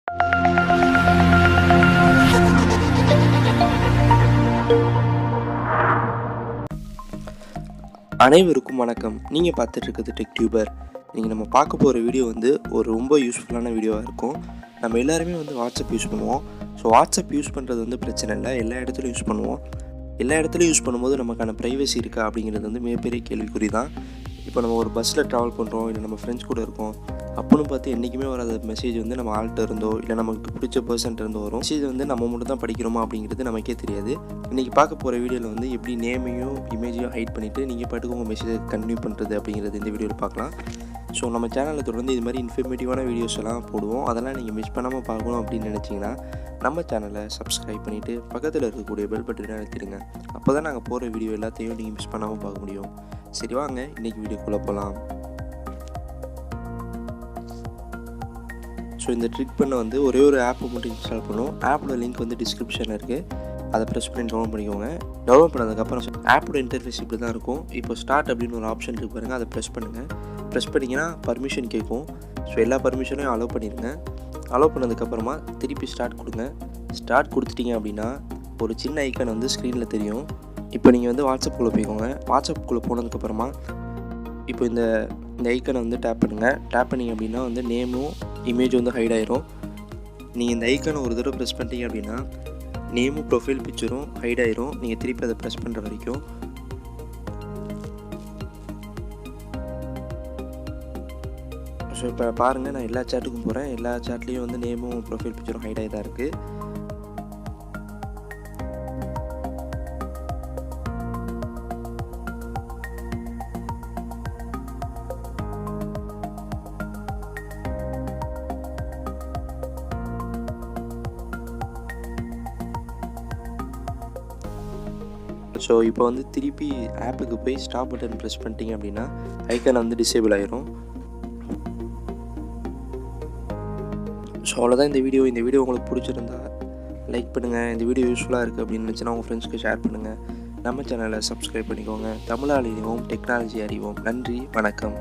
அனைவருக்கும் வணக்கம். நீங்கள் பார்த்துட்டு இருக்கிறது டெக் டியூபர். நீங்கள் நம்ம பார்க்க போகிற வீடியோ வந்து ஒரு ரொம்ப யூஸ்ஃபுல்லான வீடியோவாக இருக்கும். நம்ம எல்லாருமே வந்து வாட்ஸ்அப் யூஸ் பண்ணுவோம். ஸோ வாட்ஸ்அப் யூஸ் பண்ணுறது வந்து பிரச்சனை இல்லை, எல்லா இடத்துலையும் யூஸ் பண்ணுவோம். எல்லா இடத்துலையும் யூஸ் பண்ணும்போது நமக்கான ப்ரைவசி இருக்கா அப்படிங்கிறது வந்து மிகப்பெரிய கேள்விக்குறி தான். இப்போ நம்ம ஒரு பஸ்ஸில் ட்ராவல் பண்ணுறோம், இல்லை நம்ம ஃப்ரெண்ட்ஸ் கூட இருக்கோம் அப்படின்னு பார்த்து என்றைக்குமே வராத மெசேஜ் வந்து நம்ம ஆள்கிட்ட இருந்தோ இல்லை நமக்கு பிடிச்ச பர்சன்ட் இருந்தோ வரும். மெசேஜ் வந்து நம்ம மட்டும் தான் படிக்கிறோமா அப்படிங்கிறது நமக்கே தெரியாது. இன்றைக்கி பார்க்க போகிற வீடியோவில் வந்து எப்படி நேமையும் இமேஜையும் ஹைட் பண்ணிவிட்டு நீங்கள் பாட்டுக்கு உங்கள் மெசேஜை கன்டினியூ பண்ணுறது அப்படிங்கிறது இந்த வீடியோவில் பார்க்கலாம். ஸோ நம்ம சேனலில் தொடர்ந்து இது மாதிரி இன்ஃபர்மேட்டிவான வீடியோஸ் எல்லாம் போடுவோம். அதெல்லாம் நீங்கள் மிஸ் பண்ணாமல் பார்க்கணும் அப்படின்னு நினச்சிங்கன்னா நம்ம சேனலை சப்ஸ்கிரைப் பண்ணிவிட்டு பக்கத்தில் இருக்கக்கூடிய பெல் பட்டனை அழுத்திடுங்க. அப்போ தான் நாங்கள் போகிற வீடியோ எல்லாத்தையும் நீங்கள் மிஸ் பண்ணாமல் பார்க்க முடியும். சரி வாங்க இன்றைக்கி வீடியோக்குள்ளே போகலாம். ஸோ இந்த ட்ரிக் பண்ண வந்து ஒரே ஒரு ஆப்பை மட்டும் இன்ஸ்டால் பண்ணும். ஆப்போட லிங்க் வந்து டிஸ்கிரிப்ஷனில் இருக்குது, அதை ப்ரெஸ் பண்ணி டவுன்லோட் பண்ணிக்கோங்க. டவுன்லோட் பண்ணதுக்கப்புறம் ஆப்போட இன்டர்ஃபேஸ் இப்படி தான் இருக்கும். இப்போ ஸ்டார்ட் அப்படின்னு ஒரு ஆப்ஷன் இருக்குது பாருங்கள், அதை ப்ரெஸ் பண்ணுங்கள். ப்ரெஸ் பண்ணிங்கன்னா பர்மிஷன் கேட்கும். ஸோ எல்லா பர்மிஷனையும் அலோவ் பண்ணிடுங்க. அலோவ் பண்ணதுக்கப்புறமா திருப்பி ஸ்டார்ட் கொடுங்க. ஸ்டார்ட் கொடுத்துட்டிங்க அப்படின்னா ஒரு சின்ன ஐக்கான் வந்து ஸ்க்ரீனில் தெரியும். இப்போ நீங்கள் வந்து வாட்ஸ்அப்புக்குள்ளே போய்க்கோங்க. வாட்ஸ்அப்புக்குள்ளே போனதுக்கப்புறமா இப்போ இந்த ஐக்கனை வந்து டேப் பண்ணுங்கள். டேப் பண்ணிங்க அப்படின்னா வந்து நேமும் இமேஜ் வந்து ஹைட் ஆயிரும். நீங்கள் இந்த ஐக்கனை ஒரு தடவை ப்ரெஸ் பண்ணிட்டீங்க அப்படின்னா நேமும் ப்ரொஃபைல் பிக்சரும் ஹைட் ஆயிரும். நீங்கள் திருப்பி அதை ப்ரெஸ் பண்ணுற வரைக்கும். ஸோ இப்போ பாருங்கள், நான் எல்லா சேட்டுக்கும் போகிறேன். எல்லா சேட்லேயும் வந்து நேமும் ப்ரொஃபைல் பிக்சரும் ஹைட் ஆகி தான் இருக்குது. ஸோ இப்போ வந்து திருப்பி ஆப்புக்கு போய் ஸ்டாப் பட்டன் ப்ரெஸ் பண்ணிட்டீங்க அப்படின்னா ஐக்கான் வந்து டிசேபிள் ஆயிரும். ஸோ அவ்வளோதான் இந்த வீடியோ. இந்த வீடியோ உங்களுக்கு பிடிச்சிருந்தா லைக் பண்ணுங்கள். இந்த வீடியோ யூஸ்ஃபுல்லாக இருக்குது அப்படின்னு நினச்சினா உங்கள் ஃப்ரெண்ட்ஸ்க்கு ஷேர் பண்ணுங்கள். நம்ம சேனலை சப்ஸ்கிரைப் பண்ணிக்கோங்க. தமிழ் அறிவோம், டெக்னாலஜி அறிவோம். நன்றி, வணக்கம்.